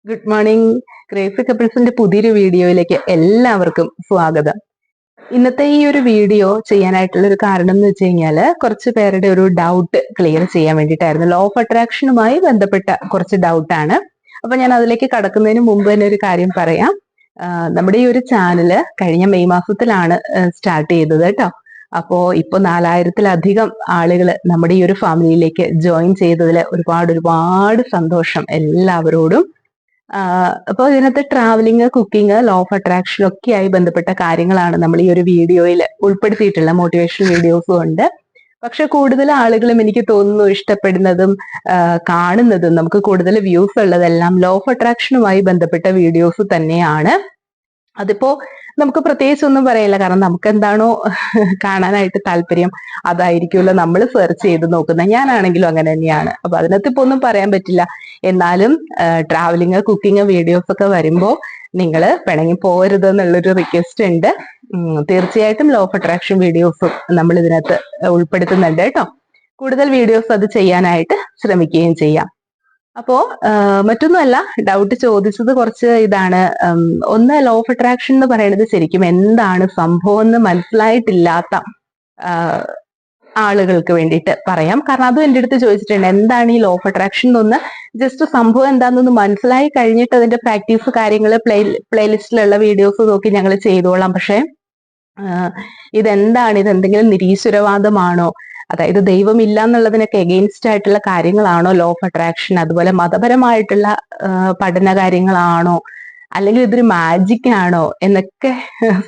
Good morning. Crazy കപ്പിൾസിന്റെ പുതിയൊരു വീഡിയോയിലേക്ക് എല്ലാവർക്കും സ്വാഗതം. ഇന്നത്തെ ഈ ഒരു വീഡിയോ ചെയ്യാനായിട്ടുള്ള ഒരു കാരണം എന്ന് വെച്ച് കഴിഞ്ഞാല് കുറച്ച് പേരുടെ ഒരു ഡൗട്ട് ക്ലിയർ ചെയ്യാൻ വേണ്ടിയിട്ടായിരുന്നു. ലോ ഓഫ് അട്രാക്ഷനുമായി ബന്ധപ്പെട്ട കുറച്ച് ഡൗട്ടാണ്. അപ്പൊ ഞാൻ അതിലേക്ക് കടക്കുന്നതിന് മുമ്പ് തന്നെ ഒരു കാര്യം പറയാം. നമ്മുടെ ഈ ഒരു ചാനല് കഴിഞ്ഞ മെയ് മാസത്തിലാണ് സ്റ്റാർട്ട് ചെയ്തത് കേട്ടോ. അപ്പോ ഇപ്പൊ 4000-ലധികം ആളുകൾ നമ്മുടെ ഈ ഒരു ഫാമിലിയിലേക്ക് ജോയിൻ ചെയ്തതിൽ ഒരുപാട് സന്തോഷം എല്ലാവരോടും. അപ്പോൾ ഇതിനകത്ത് travelling, cooking, law of attraction ഒക്കെയായി ബന്ധപ്പെട്ട കാര്യങ്ങളാണ് നമ്മൾ ഈ ഒരു വീഡിയോയിൽ ഉൾപ്പെടുത്തിയിട്ടുള്ള മോട്ടിവേഷണൽ വീഡിയോസും ഉണ്ട്. പക്ഷെ കൂടുതൽ ആളുകളും എനിക്ക് തോന്നുന്നു ഇഷ്ടപ്പെടുന്നതും കാണുന്നതും നമുക്ക് കൂടുതൽ വ്യൂസ് ഉള്ളതെല്ലാം ലോ ഓഫ് അട്രാക്ഷനുമായി ബന്ധപ്പെട്ട വീഡിയോസ് തന്നെയാണ്. അതിപ്പോ നമുക്ക് പ്രത്യേകിച്ച് ഒന്നും പറയില്ല, കാരണം നമുക്ക് എന്താണോ കാണാനായിട്ട് താല്പര്യം അതായിരിക്കുമല്ലോ നമ്മൾ സെർച്ച് ചെയ്ത് നോക്കുന്നത്. ഞാനാണെങ്കിലും അങ്ങനെ തന്നെയാണ്. അപ്പൊ അതിനകത്ത് ഇപ്പൊ ഒന്നും പറയാൻ പറ്റില്ല. എന്നാലും ട്രാവലിംഗ്, കുക്കിംഗ് വീഡിയോസ് ഒക്കെ വരുമ്പോൾ നിങ്ങൾ പിണങ്ങി പോകരുത് എന്നുള്ളൊരു റിക്വസ്റ്റ് ഉണ്ട്. തീർച്ചയായിട്ടും ലോ ഓഫ് അട്രാക്ഷൻ വീഡിയോസും നമ്മൾ ഇതിനകത്ത് ഉൾപ്പെടുത്തുന്നുണ്ട് കേട്ടോ. കൂടുതൽ വീഡിയോസ് അത് ചെയ്യാനായിട്ട് ശ്രമിക്കുകയും ചെയ്യാം. അപ്പോ മറ്റൊന്നുമല്ല, ഡൗട്ട് ചോദിച്ചത് കുറച്ച് ഇതാണ്. ഒന്ന്, ലോ ഓഫ് അട്രാക്ഷൻ എന്ന് പറയുന്നത് ശരിക്കും എന്താണ് സംഭവം എന്ന് മനസ്സിലായിട്ടില്ലാത്ത ആളുകൾക്ക് വേണ്ടിയിട്ട് പറയാം. കാരണം അതും എൻ്റെ അടുത്ത് ചോദിച്ചിട്ടുണ്ട്, എന്താണ് ഈ ലോ ഓഫ് അട്രാക്ഷൻ എന്നൊന്ന് ജസ്റ്റ് സംഭവം എന്താണെന്നൊന്ന് മനസ്സിലായി കഴിഞ്ഞിട്ട് അതിന്റെ പ്രാക്ടീസ് കാര്യങ്ങൾ പ്ലേലിസ്റ്റിലുള്ള വീഡിയോസ് നോക്കി ഞങ്ങൾ ചെയ്തോളാം. പക്ഷെ ഇതെന്താണ്, ഇതെന്തെങ്കിലും നിരീശ്വരവാദമാണോ, അതായത് ദൈവമില്ല എന്നുള്ളതിനൊക്കെ എഗെയിൻസ്റ്റ് ആയിട്ടുള്ള കാര്യങ്ങളാണോ ലോ ഓഫ് അട്രാക്ഷൻ, അതുപോലെ മതപരമായിട്ടുള്ള പഠന കാര്യങ്ങളാണോ, അല്ലെങ്കിൽ ഇതൊരു മാജിക് ആണോ എന്നൊക്കെ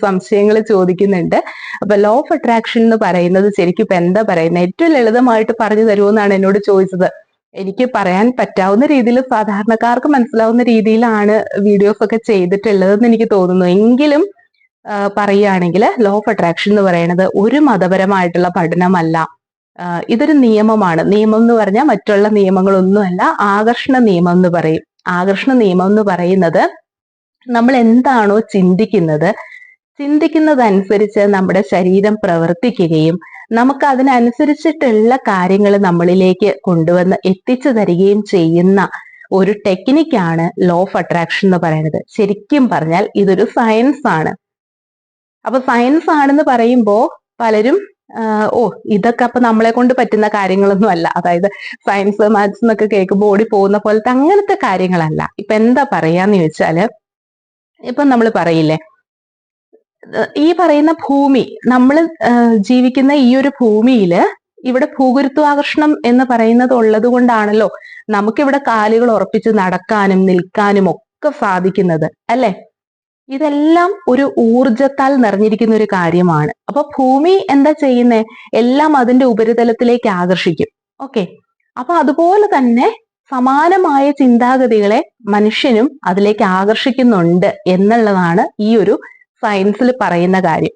സംശയങ്ങൾ ചോദിക്കുന്നുണ്ട്. അപ്പൊ ലോ ഓഫ് അട്രാക്ഷൻ എന്ന് പറയുന്നത് ശരിക്കും ഇപ്പൊ എന്താ പറയുന്നത്, ഏറ്റവും ലളിതമായിട്ട് പറഞ്ഞു തരുമെന്നാണ് എന്നോട് ചോദിച്ചത്. എനിക്ക് പറയാൻ പറ്റാവുന്ന രീതിയിൽ സാധാരണക്കാർക്ക് മനസ്സിലാവുന്ന രീതിയിലാണ് വീഡിയോസ് ഒക്കെ ചെയ്തിട്ടുള്ളതെന്ന് എനിക്ക് തോന്നുന്നു. എങ്കിലും പറയുകയാണെങ്കിൽ ലോ ഓഫ് അട്രാക്ഷൻ എന്ന് പറയുന്നത് ഒരു മതപരമായിട്ടുള്ള പഠനമല്ല. ഇതൊരു നിയമമാണ്. നിയമം എന്ന് പറഞ്ഞാൽ മറ്റുള്ള നിയമങ്ങളൊന്നുമല്ല, ആകർഷണ നിയമം എന്ന് പറയും. ആകർഷണ നിയമം എന്ന് പറയുന്നത് നമ്മൾ എന്താണോ ചിന്തിക്കുന്നതനുസരിച്ച് നമ്മുടെ ശരീരം പ്രവർത്തിക്കുകയും നമുക്ക് അതിനനുസരിച്ചിട്ടുള്ള കാര്യങ്ങൾ നമ്മളിലേക്ക് കൊണ്ടുവന്ന് എത്തിച്ചു തരികയും ചെയ്യുന്ന ഒരു ടെക്നിക്കാണ് ലോ ഓഫ് അട്രാക്ഷൻ എന്ന് പറയുന്നത്. ശരിക്കും പറഞ്ഞാൽ ഇതൊരു സയൻസ് ആണ്. അപ്പൊ സയൻസ് ആണെന്ന് പറയുമ്പോൾ പലരും ഇതൊക്കെ അപ്പൊ നമ്മളെ കൊണ്ട് പറ്റുന്ന കാര്യങ്ങളൊന്നും അല്ല, അതായത് സയൻസ്, മാത്സ് എന്നൊക്കെ കേൾക്കുമ്പോൾ ഓടി പോകുന്ന പോലത്തെ അങ്ങനത്തെ കാര്യങ്ങളല്ല. ഇപ്പൊ എന്താ പറയാന്ന് ചോദിച്ചാല്, ഇപ്പൊ നമ്മൾ പറയില്ലേ, ഈ പറയുന്ന ഭൂമി, നമ്മൾ ജീവിക്കുന്ന ഈ ഒരു ഭൂമിയില് ഇവിടെ ഭൂഗുരുത്വാകർഷണം എന്ന് പറയുന്നത് ഉള്ളത് കൊണ്ടാണല്ലോ നമുക്കിവിടെ കാലുകൾ ഉറപ്പിച്ച് നടക്കാനും നിൽക്കാനും ഒക്കെ സാധിക്കുന്നത്, അല്ലെ? ഇതെല്ലാം ഒരു ഊർജത്താൽ നിറഞ്ഞിരിക്കുന്ന ഒരു കാര്യമാണ്. അപ്പൊ ഭൂമി എന്താ ചെയ്യുന്നേ, എല്ലാം അതിന്റെ ഉപരിതലത്തിലേക്ക് ആകർഷിക്കും. ഓക്കെ, അപ്പൊ അതുപോലെ തന്നെ സമാനമായ ചിന്താഗതികളെ മനുഷ്യനും അതിലേക്ക് ആകർഷിക്കുന്നുണ്ട് എന്നുള്ളതാണ് ഈ ഒരു സയൻസിൽ പറയുന്ന കാര്യം.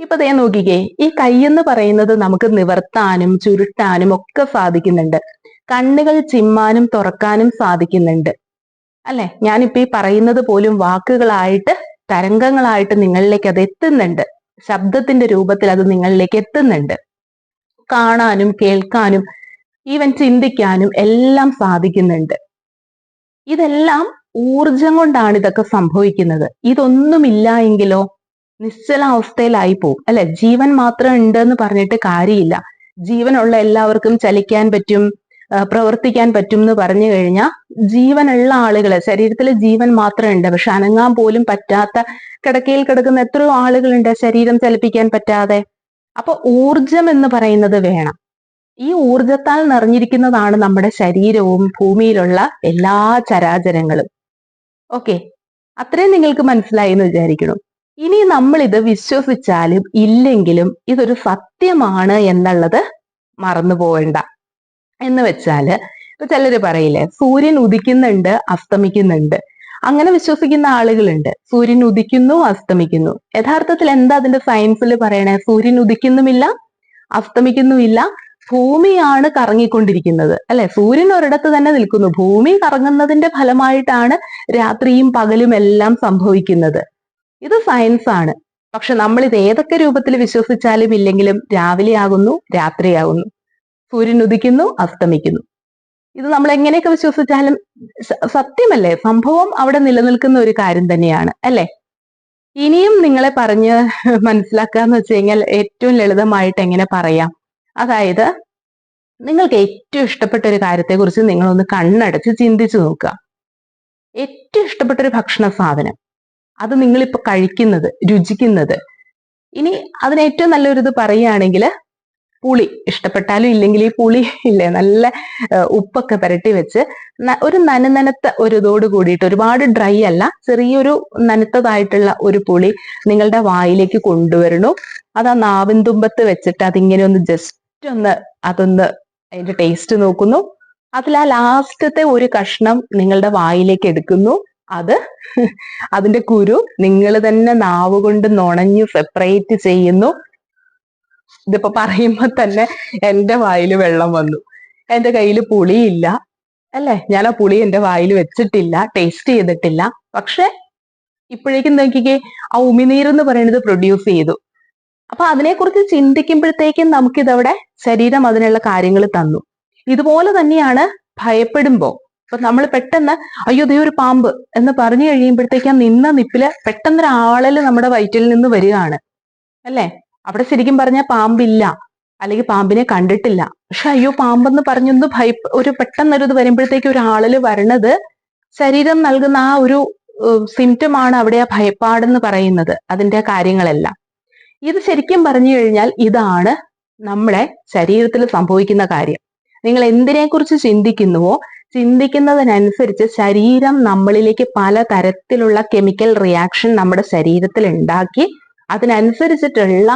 ഇപ്പൊ ദേ നോക്കിക്കേ, ഈ കൈയെന്ന് പറയുന്നത് നമുക്ക് നിവർത്താനും ചുരുട്ടാനും ഒക്കെ സാധിക്കുന്നുണ്ട്. കണ്ണുകൾ ചിമ്മാനും തുറക്കാനും സാധിക്കുന്നുണ്ട്, അല്ലെ? ഞാനിപ്പോ ഈ പറയുന്നത് പോലും വാക്കുകളായിട്ട്, തരംഗങ്ങളായിട്ട് നിങ്ങളിലേക്ക് അത് എത്തുന്നുണ്ട്. ശബ്ദത്തിന്റെ രൂപത്തിൽ അത് നിങ്ങളിലേക്ക് എത്തുന്നുണ്ട്. കാണാനും കേൾക്കാനും ഈവൻ ചിന്തിക്കാനും എല്ലാം സാധിക്കുന്നുണ്ട്. ഇതെല്ലാം ഊർജം കൊണ്ടാണ് ഇതൊക്കെ സംഭവിക്കുന്നത്. ഇതൊന്നുമില്ല എങ്കിലോ നിശ്ചലാവസ്ഥയിലായി പോവും, അല്ലെ? ജീവൻ മാത്രം ഉണ്ട് എന്ന് പറഞ്ഞിട്ട് കാര്യമില്ല. ജീവനുള്ള എല്ലാവർക്കും ചലിക്കാൻ പറ്റും, പ്രവർത്തിക്കാൻ പറ്റും എന്ന് പറഞ്ഞു കഴിഞ്ഞാൽ ജീവനുള്ള ആളുകള്, ശരീരത്തിൽ ജീവൻ മാത്രമുണ്ട് പക്ഷെ അനങ്ങാൻ പോലും പറ്റാത്ത കിടക്കയിൽ കിടക്കുന്ന എത്രയോ ആളുകളുണ്ട് ശരീരം ചലിപ്പിക്കാൻ പറ്റാതെ. അപ്പൊ ഊർജം എന്ന് പറയുന്നത് വേണം. ഈ ഊർജത്താൽ നിറഞ്ഞിരിക്കുന്നതാണ് നമ്മുടെ ശരീരവും ഭൂമിയിലുള്ള എല്ലാ ചരാചരങ്ങളും. ഓക്കെ, അത്രയും നിങ്ങൾക്ക് മനസ്സിലായി എന്ന് വിചാരിക്കണം. ഇനി നമ്മൾ ഇത് വിശ്വസിച്ചാലും ഇല്ലെങ്കിലും ഇതൊരു സത്യമാണ് എന്നുള്ളത് മറന്നു പോവേണ്ട. എന്ന് വെച്ചാല് ഇപ്പൊ ചിലര് പറയില്ലേ, സൂര്യൻ ഉദിക്കുന്നുണ്ട് അസ്തമിക്കുന്നുണ്ട്, അങ്ങനെ വിശ്വസിക്കുന്ന ആളുകളുണ്ട്. സൂര്യൻ ഉദിക്കുന്നു അസ്തമിക്കുന്നു. യഥാർത്ഥത്തിൽ എന്താ അതിന്റെ സയൻസിൽ പറയണേ? സൂര്യൻ ഉദിക്കുന്നുമില്ല അസ്തമിക്കുന്നുമില്ല, ഭൂമിയാണ് കറങ്ങിക്കൊണ്ടിരിക്കുന്നത്, അല്ലെ? സൂര്യൻ ഒരിടത്ത് തന്നെ നിൽക്കുന്നു, ഭൂമി കറങ്ങുന്നതിന്റെ ഫലമായിട്ടാണ് രാത്രിയും പകലും എല്ലാം സംഭവിക്കുന്നത്. ഇത് സയൻസ് ആണ്. പക്ഷെ നമ്മൾ ഇത് ഏതൊക്കെ രൂപത്തിൽ വിശ്വസിച്ചാലും ഇല്ലെങ്കിലും രാവിലെ ആകുന്നു രാത്രിയാകുന്നു, സൂര്യൻ ഉദിക്കുന്നു അസ്തമിക്കുന്നു. ഇത് നമ്മൾ എങ്ങനെയൊക്കെ വിശ്വസിച്ചാലും സത്യമല്ലേ, സംഭവം അവിടെ നിലനിൽക്കുന്ന ഒരു കാര്യം തന്നെയാണ് അല്ലെ. ഇനിയും നിങ്ങളെ പറഞ്ഞ് മനസ്സിലാക്കാന്ന് വെച്ച് കഴിഞ്ഞാൽ ഏറ്റവും ലളിതമായിട്ട് എങ്ങനെ പറയാം, അതായത് നിങ്ങൾക്ക് ഏറ്റവും ഇഷ്ടപ്പെട്ട ഒരു കാര്യത്തെക്കുറിച്ച് നിങ്ങളൊന്ന് കണ്ണടച്ച് ചിന്തിച്ചു നോക്കുക. ഏറ്റവും ഇഷ്ടപ്പെട്ട ഒരു ഭക്ഷണ സാധനം, അത് നിങ്ങളിപ്പോ കഴിക്കുന്നത്, രുചിക്കുന്നത്. ഇനി അതിന് ഏറ്റവും നല്ലൊരിത് പറയുകയാണെങ്കിൽ പുളി, ഇഷ്ടപ്പെട്ടാലും ഇല്ലെങ്കിൽ ഈ പുളി ഇല്ലേ, നല്ല ഉപ്പൊക്കെ പുരട്ടി വെച്ച് ഒരു നനുനനത്ത ഒരു ഇതോട് കൂടിയിട്ട്, ഒരുപാട് ഡ്രൈ അല്ല, ചെറിയൊരു നനുത്തതായിട്ടുള്ള ഒരു പുളി നിങ്ങളുടെ വായിലേക്ക് കൊണ്ടുവരണു. അത് ആ നാവിൻ തുമ്പത്ത് വെച്ചിട്ട് അതിങ്ങനെ ഒന്ന് ജസ്റ്റ് ഒന്ന് അതൊന്ന് അതിന്റെ ടേസ്റ്റ് നോക്കുന്നു. അതിൽ ആ ലാസ്റ്റത്തെ ഒരു കഷ്ണം നിങ്ങളുടെ വായിലേക്ക് എടുക്കുന്നു. അത് അതിന്റെ കുരു നിങ്ങൾ തന്നെ നാവ് കൊണ്ട് നുണഞ്ഞു സെപ്പറേറ്റ് ചെയ്യുന്നു. ഇതിപ്പോ പറയുമ്പോ തന്നെ എന്റെ വായിൽ വെള്ളം വന്നു. എന്റെ കയ്യിൽ പുളിയില്ല അല്ലെ, ഞാൻ ആ പുളി എന്റെ വായിൽ വെച്ചിട്ടില്ല, ടേസ്റ്റ് ചെയ്തിട്ടില്ല. പക്ഷെ ഇപ്പോഴേക്കും നോക്കിക്കേ, ആ ഉമിനീരെന്ന് പറയുന്നത് പ്രൊഡ്യൂസ് ചെയ്തു. അപ്പൊ അതിനെക്കുറിച്ച് ചിന്തിക്കുമ്പോഴത്തേക്കും നമുക്കിതവിടെ ശരീരം അതിനുള്ള കാര്യങ്ങൾ തന്നു. ഇതുപോലെ തന്നെയാണ് ഭയപ്പെടുമ്പോ. ഇപ്പൊ നമ്മൾ പെട്ടെന്ന് അയ്യോ ദേ ഒരു പാമ്പ് എന്ന് പറഞ്ഞു കഴിയുമ്പോഴത്തേക്കും നിന്ന നിപ്പില് പെട്ടെന്നൊരാളല് നമ്മുടെ വയറ്റിൽ നിന്ന് വരികയാണ് അല്ലെ. അവിടെ ശരിക്കും പറഞ്ഞാൽ പാമ്പില്ല, അല്ലെങ്കിൽ പാമ്പിനെ കണ്ടിട്ടില്ല. പക്ഷെ അയ്യോ പാമ്പെന്ന് പറഞ്ഞൊന്ന് ഒരു പെട്ടെന്നൊരു ഇത് വരുമ്പോഴത്തേക്ക് ഒരു ആളില് വരണത് ശരീരം നൽകുന്ന ആ ഒരു സിംറ്റം ആണ് അവിടെ ആ ഭയപ്പാടെന്ന് പറയുന്നത്, അതിന്റെ കാര്യങ്ങളെല്ലാം. ഇത് ശരിക്കും പറഞ്ഞു കഴിഞ്ഞാൽ ഇതാണ് നമ്മുടെ ശരീരത്തിൽ സംഭവിക്കുന്ന കാര്യം. നിങ്ങൾ എന്തിനെ കുറിച്ച് ചിന്തിക്കുന്നുവോ ചിന്തിക്കുന്നതിനനുസരിച്ച് ശരീരം നമ്മളിലേക്ക് പല തരത്തിലുള്ള കെമിക്കൽ റിയാക്ഷൻ നമ്മുടെ ശരീരത്തിൽ ഉണ്ടാക്കി അതിനനുസരിച്ചിട്ടുള്ള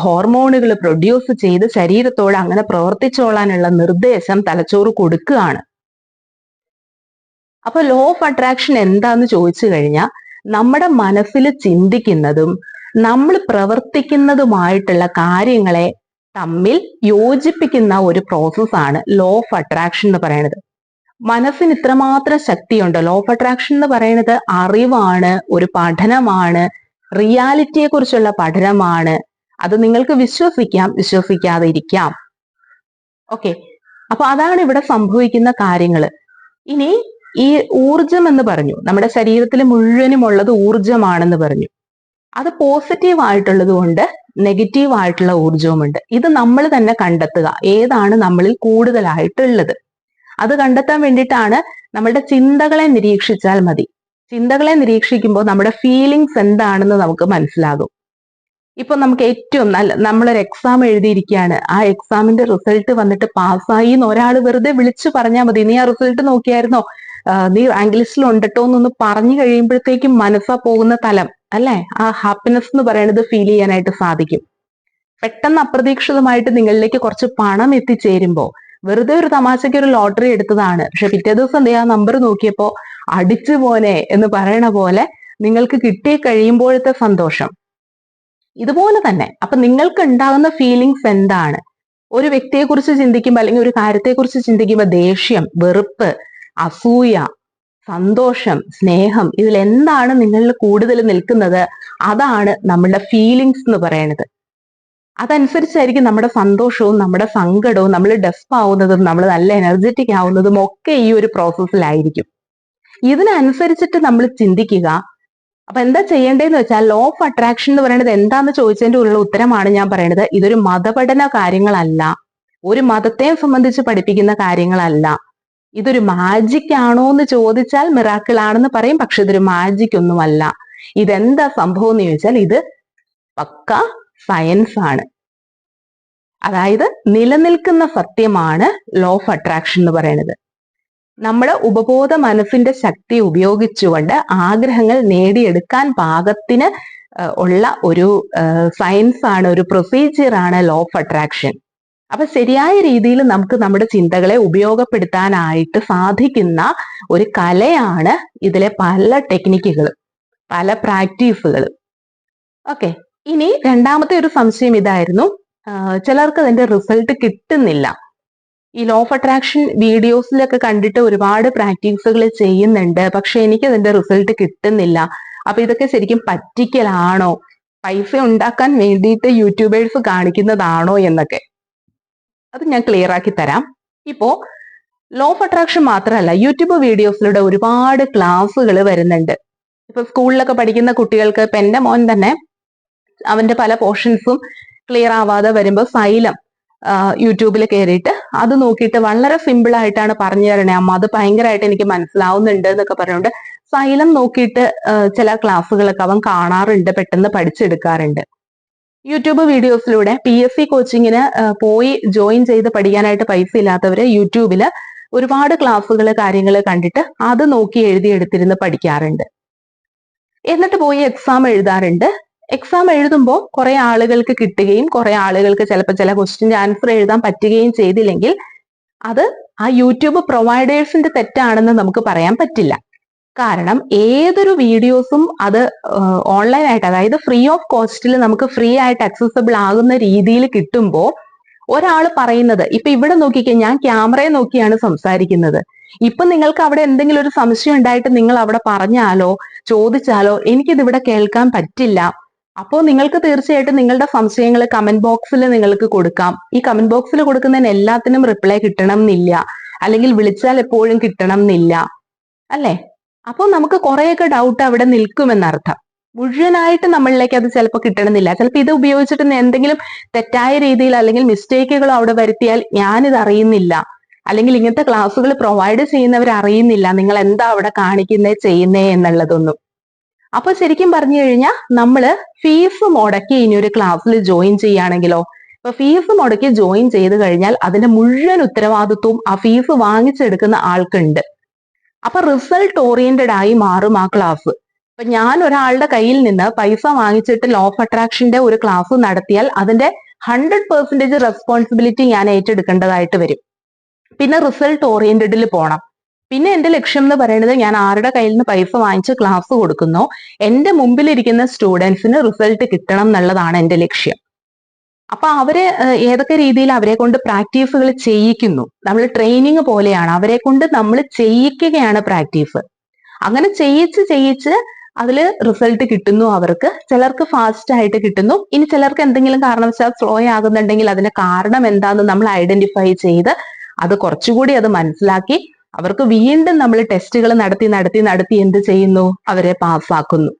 ഹോർമോണുകൾ പ്രൊഡ്യൂസ് ചെയ്ത് ശരീരത്തോട് അങ്ങനെ പ്രവർത്തിച്ചോളാനുള്ള നിർദ്ദേശം തലച്ചോറ് കൊടുക്കുകയാണ്. അപ്പൊ ലോ ഓഫ് അട്രാക്ഷൻ എന്താന്ന് ചോദിച്ചു കഴിഞ്ഞാൽ നമ്മുടെ മനസ്സിൽ ചിന്തിക്കുന്നതും നമ്മൾ പ്രവർത്തിക്കുന്നതുമായിട്ടുള്ള കാര്യങ്ങളെ തമ്മിൽ യോജിപ്പിക്കുന്ന ഒരു പ്രോസസ്സാണ് ലോ ഓഫ് അട്രാക്ഷൻ എന്ന് പറയുന്നത്. മനസ്സിന് ഇത്രമാത്രം ശക്തിയുണ്ട്. ലോ ഓഫ് അട്രാക്ഷൻ എന്ന് പറയുന്നത് അറിവാണ്, ഒരു പഠനമാണ്, റിയാലിറ്റിയെ കുറിച്ചുള്ള പഠനമാണ്. അത് നിങ്ങൾക്ക് വിശ്വസിക്കാം, വിശ്വസിക്കാതെ ഇരിക്കാം. ഓക്കെ, അപ്പൊ അതാണ് ഇവിടെ സംഭവിക്കുന്ന കാര്യങ്ങൾ. ഇനി ഈ ഊർജം എന്ന് പറഞ്ഞു, നമ്മുടെ ശരീരത്തിൽ മുഴുവനും ഉള്ളത് ഊർജമാണെന്ന് പറഞ്ഞു. അത് പോസിറ്റീവ് ആയിട്ടുള്ളത് കൊണ്ട് നെഗറ്റീവ് ആയിട്ടുള്ള ഊർജവുമുണ്ട്. ഇത് നമ്മൾ തന്നെ കണ്ടെത്തുക, ഏതാണ് നമ്മളിൽ കൂടുതലായിട്ടുള്ളത്. അത് കണ്ടെത്താൻ വേണ്ടിയിട്ടാണ് നമ്മളുടെ ചിന്തകളെ നിരീക്ഷിച്ചാൽ മതി. ചിന്തകളെ നിരീക്ഷിക്കുമ്പോൾ നമ്മുടെ ഫീലിങ്സ് എന്താണെന്ന് നമുക്ക് മനസ്സിലാകും. ഇപ്പൊ നമുക്ക് ഏറ്റവും നല്ല, നമ്മളൊരു എക്സാം എഴുതിയിരിക്കുകയാണ്, ആ എക്സാമിന്റെ റിസൾട്ട് വന്നിട്ട് പാസ്സായി എന്ന് ഒരാൾ വെറുതെ വിളിച്ചു പറഞ്ഞാൽ മതി, നീ ആ റിസൾട്ട് നോക്കിയായിരുന്നോ, നീ റാങ്ക് ലിസ്റ്റിൽ ഉണ്ടട്ടോ എന്നൊന്ന് പറഞ്ഞു കഴിയുമ്പോഴത്തേക്കും മനസ്സാ പോകുന്ന തലം അല്ലെ, ആ ഹാപ്പിനെസ് എന്ന് പറയുന്നത് ഫീൽ ചെയ്യാനായിട്ട് സാധിക്കും. പെട്ടെന്ന് അപ്രതീക്ഷിതമായിട്ട് നിങ്ങളിലേക്ക് കുറച്ച് പണം എത്തിച്ചേരുമ്പോ, വെറുതെ ഒരു തമാശയ്ക്ക് ഒരു ലോട്ടറി എടുത്തതാണ്, പക്ഷെ പിറ്റേ ദിവസം ആ നമ്പർ നോക്കിയപ്പോ അടിച്ചു പോനെ എന്ന് പറയണ പോലെ നിങ്ങൾക്ക് കിട്ടി കഴിയുമ്പോഴത്തെ സന്തോഷം ഇതുപോലെ തന്നെ. അപ്പൊ നിങ്ങൾക്ക് ഉണ്ടാകുന്ന ഫീലിങ്സ് എന്താണ്? ഒരു വ്യക്തിയെ കുറിച്ച് ചിന്തിക്കുമ്പോൾ അല്ലെങ്കിൽ ഒരു കാര്യത്തെക്കുറിച്ച് ചിന്തിക്കുമ്പോൾ ദേഷ്യം, വെറുപ്പ്, അസൂയ, സന്തോഷം, സ്നേഹം, ഇതിൽ എന്താണ് നിങ്ങളിൽ കൂടുതൽ നിൽക്കുന്നത്? അതാണ് നമ്മളുടെ ഫീലിങ്സ് എന്ന് പറയുന്നത്. അതനുസരിച്ചായിരിക്കും നമ്മുടെ സന്തോഷവും നമ്മുടെ സങ്കടവും, നമ്മൾ ഡെസ്പ് ആവുന്നതും നമ്മൾ നല്ല എനർജറ്റിക് ആവുന്നതും ഒക്കെ ഈ ഒരു പ്രോസസ്സിലായിരിക്കും. ഇതിനനുസരിച്ചിട്ട് നമ്മൾ ചിന്തിക്കുക. അപ്പൊ എന്താ ചെയ്യേണ്ടതെന്ന് വെച്ചാൽ ലോ ഓഫ് അട്രാക്ഷൻ എന്ന് പറയുന്നത് എന്താന്ന് ചോദിച്ചതിന്റെ ഉള്ള ഉത്തരമാണ് ഞാൻ പറയുന്നത്. ഇതൊരു മതപഠന കാര്യങ്ങളല്ല, ഒരു മതത്തെയും സംബന്ധിച്ച് പഠിപ്പിക്കുന്ന കാര്യങ്ങളല്ല. ഇതൊരു മാജിക് ആണോ എന്ന് ചോദിച്ചാൽ മിറാക്കിൾ ആണെന്ന് പറയും, പക്ഷെ ഇതൊരു മാജിക് ഒന്നുമല്ല. ഇതെന്താ സംഭവം എന്ന് ചോദിച്ചാൽ ഇത് പക്ക സയൻസ് ആണ്. അതായത് നിലനിൽക്കുന്ന സത്യമാണ് ലോ ഓഫ് അട്രാക്ഷൻ എന്ന് പറയുന്നത്. നമ്മുടെ ഉപബോധ മനസ്സിന്റെ ശക്തി ഉപയോഗിച്ചുകൊണ്ട് ആഗ്രഹങ്ങൾ നേടിയെടുക്കാൻ പാകത്തിന് ഉള്ള ഒരു സയൻസ് ആണ്, ഒരു പ്രൊസീജിയർ ആണ് ലോ ഓഫ് അട്രാക്ഷൻ. അപ്പൊ ശരിയായ രീതിയിൽ നമുക്ക് നമ്മുടെ ചിന്തകളെ ഉപയോഗപ്പെടുത്താനായിട്ട് സാധിക്കുന്ന ഒരു കലയാണ് ഇതിലെ പല ടെക്നിക്കുകളും പല പ്രാക്ടീസുകളും. ഓക്കെ, ഇനി രണ്ടാമത്തെ ഒരു സംശയം ഇതായിരുന്നു, ചിലർക്ക് അതിന്റെ റിസൾട്ട് കിട്ടുന്നില്ല. ഈ ലോ ഓഫ് അട്രാക്ഷൻ വീഡിയോസിലൊക്കെ കണ്ടിട്ട് ഒരുപാട് പ്രാക്ടീസുകൾ ചെയ്യുന്നുണ്ട്, പക്ഷെ എനിക്ക് അതിന്റെ റിസൾട്ട് കിട്ടുന്നില്ല. അപ്പൊ ഇതൊക്കെ ശരിക്കും പറ്റിക്കലാണോ, പൈസ ഉണ്ടാക്കാൻ വേണ്ടിയിട്ട് യൂട്യൂബേഴ്സ് കാണിക്കുന്നതാണോ എന്നൊക്കെ അത് ഞാൻ ക്ലിയർ ആക്കി തരാം. ഇപ്പോ ലോ ഓഫ് അട്രാക്ഷൻ മാത്രമല്ല, യൂട്യൂബ് വീഡിയോസിലൂടെ ഒരുപാട് ക്ലാസ്സുകൾ വരുന്നുണ്ട്. ഇപ്പൊ സ്കൂളിലൊക്കെ പഠിക്കുന്ന കുട്ടികൾക്ക്, ഇപ്പൊ എന്റെ മോൻ തന്നെ അവന്റെ പല പോർഷൻസും ക്ലിയർ ആവാതെ വരുമ്പോൾ സൈലം യൂട്യൂബിൽ കയറിയിട്ട് അത് നോക്കിയിട്ട് വളരെ സിമ്പിൾ ആയിട്ടാണ് പറഞ്ഞു തരണേ അമ്മ, അത് ഭയങ്കരമായിട്ട് എനിക്ക് മനസ്സിലാവുന്നുണ്ട് എന്നൊക്കെ പറഞ്ഞുകൊണ്ട് സൈലം നോക്കിയിട്ട് ചില ക്ലാസ്സുകളൊക്കെ അവൻ കാണാറുണ്ട്, പെട്ടെന്ന് പഠിച്ചെടുക്കാറുണ്ട്. യൂട്യൂബ് വീഡിയോസിലൂടെ PSC കോച്ചിങ്ങിന് പോയി ജോയിൻ ചെയ്ത് പഠിക്കാനായിട്ട് പൈസ ഇല്ലാത്തവര് യൂട്യൂബില് ഒരുപാട് ക്ലാസ്സുകൾ കാര്യങ്ങൾ കണ്ടിട്ട് അത് നോക്കി എഴുതിയെടുത്തിരുന്ന് പഠിക്കാറുണ്ട്. എന്നിട്ട് പോയി എക്സാം എഴുതാറുണ്ട്. എക്സാം എഴുതുമ്പോൾ കുറെ ആളുകൾക്ക് കിട്ടുകയും കുറെ ആളുകൾക്ക് ചിലപ്പോൾ ചില ക്വസ്റ്റ്യൻ ആൻസർ എഴുതാൻ പറ്റുകയും ചെയ്തില്ലെങ്കിൽ അത് ആ യൂട്യൂബ് പ്രൊവൈഡേഴ്സിന്റെ തെറ്റാണെന്ന് നമുക്ക് പറയാൻ പറ്റില്ല. കാരണം ഏതൊരു വീഡിയോസും അത് ഓൺലൈനായിട്ട്, അതായത് ഫ്രീ ഓഫ് കോസ്റ്റിൽ നമുക്ക് ഫ്രീ ആയിട്ട് അക്സസബിൾ ആകുന്ന രീതിയിൽ കിട്ടുമ്പോൾ ഒരാൾ പറയുന്നത്, ഇപ്പൊ ഇവിടെ നോക്കിക്കേ, ഞാൻ ക്യാമറയെ നോക്കിയാണ് സംസാരിക്കുന്നത്. ഇപ്പൊ നിങ്ങൾക്ക് അവിടെ എന്തെങ്കിലും ഒരു സംശയം ഉണ്ടായിട്ട് നിങ്ങൾ അവിടെ പറഞ്ഞാലോ ചോദിച്ചാലോ എനിക്കിത് ഇവിടെ കേൾക്കാൻ പറ്റില്ല. അപ്പോൾ നിങ്ങൾക്ക് തീർച്ചയായിട്ടും നിങ്ങളുടെ സംശയങ്ങൾ കമന്റ് ബോക്സിൽ നിങ്ങൾക്ക് കൊടുക്കാം. ഈ കമന്റ് ബോക്സിൽ കൊടുക്കുന്നതിന് എല്ലാത്തിനും റിപ്ലൈ കിട്ടണം എന്നില്ല, അല്ലെങ്കിൽ വിളിച്ചാൽ എപ്പോഴും കിട്ടണം എന്നില്ല, അല്ലെ? അപ്പോൾ നമുക്ക് കുറെയൊക്കെ ഡൗട്ട് അവിടെ നിൽക്കുമെന്നർത്ഥം. മുഴുവനായിട്ട് നമ്മളിലേക്ക് അത് ചിലപ്പോൾ കിട്ടണമെന്നില്ല. ചിലപ്പോൾ ഇത് ഉപയോഗിച്ചിട്ട് എന്തെങ്കിലും തെറ്റായ രീതിയിൽ അല്ലെങ്കിൽ മിസ്റ്റേക്കുകൾ അവിടെ വരുത്തിയാൽ ഞാനിത് അറിയുന്നില്ല, അല്ലെങ്കിൽ ഇങ്ങനത്തെ ക്ലാസ്സുകൾ പ്രൊവൈഡ് ചെയ്യുന്നവർ അറിയുന്നില്ല നിങ്ങൾ എന്താ അവിടെ കാണിക്കുന്നേ ചെയ്യുന്നേ എന്നുള്ളതൊന്നും. അപ്പൊ ശരിക്കും പറഞ്ഞു കഴിഞ്ഞാൽ നമ്മള് ഫീസ് മുടക്കി ഇനി ഒരു ക്ലാസ്സിൽ ജോയിൻ ചെയ്യുകയാണെങ്കിലോ, ഇപ്പൊ ഫീസ് മുടക്കി ജോയിൻ ചെയ്ത് കഴിഞ്ഞാൽ അതിന്റെ മുഴുവൻ ഉത്തരവാദിത്വവും ആ ഫീസ് വാങ്ങിച്ചെടുക്കുന്ന ആൾക്കുണ്ട്. അപ്പൊ റിസൾട്ട് ഓറിയന്റഡ് ആയി മാറും ആ ക്ലാസ്. ഇപ്പൊ ഞാൻ ഒരാളുടെ കയ്യിൽ നിന്ന് പൈസ വാങ്ങിച്ചിട്ട് ലോ ഓഫ് അട്രാക്ഷന്റെ ഒരു ക്ലാസ് നടത്തിയാൽ അതിന്റെ 100% റെസ്പോൺസിബിലിറ്റി ഞാൻ ഏറ്റെടുക്കേണ്ടതായിട്ട് വരും. പിന്നെ റിസൾട്ട് ഓറിയന്റഡിൽ പോണം. പിന്നെ എന്റെ ലക്ഷ്യം എന്ന് പറയുന്നത്, ഞാൻ ആരുടെ കയ്യിൽ നിന്ന് പൈസ വാങ്ങിച്ച് ക്ലാസ് കൊടുക്കുന്നോ എന്റെ മുമ്പിലിരിക്കുന്ന സ്റ്റുഡൻസിന് റിസൾട്ട് കിട്ടണം എന്നുള്ളതാണ് എന്റെ ലക്ഷ്യം. അപ്പൊ അവരെ ഏതൊക്കെ രീതിയിൽ അവരെ കൊണ്ട് പ്രാക്ടീസുകൾ ചെയ്യിക്കുന്നു, നമ്മൾ ട്രെയിനിങ് പോലെയാണ്, അവരെ കൊണ്ട് നമ്മൾ ചെയ്യിക്കുകയാണ് പ്രാക്ടീസ്. അങ്ങനെ ചെയ്യിച്ച് അതില് റിസൾട്ട് കിട്ടുന്നു അവർക്ക്. ചിലർക്ക് ഫാസ്റ്റ് ആയിട്ട് കിട്ടുന്നു, ഇനി ചിലർക്ക് എന്തെങ്കിലും കാരണവശാൽ സ്ലോ ആകുന്നുണ്ടെങ്കിൽ അതിന്റെ കാരണം എന്താണെന്ന് നമ്മൾ ഐഡന്റിഫൈ ചെയ്ത് അത് കുറച്ചുകൂടി അത് മനസ്സിലാക്കി അവർക്ക് വീണ്ടും നമ്മൾ ടെസ്റ്റുകൾ നടത്തി എന്ത് ചെയ്യുന്നു, അവരെ പാസ്സാക്കുന്നു.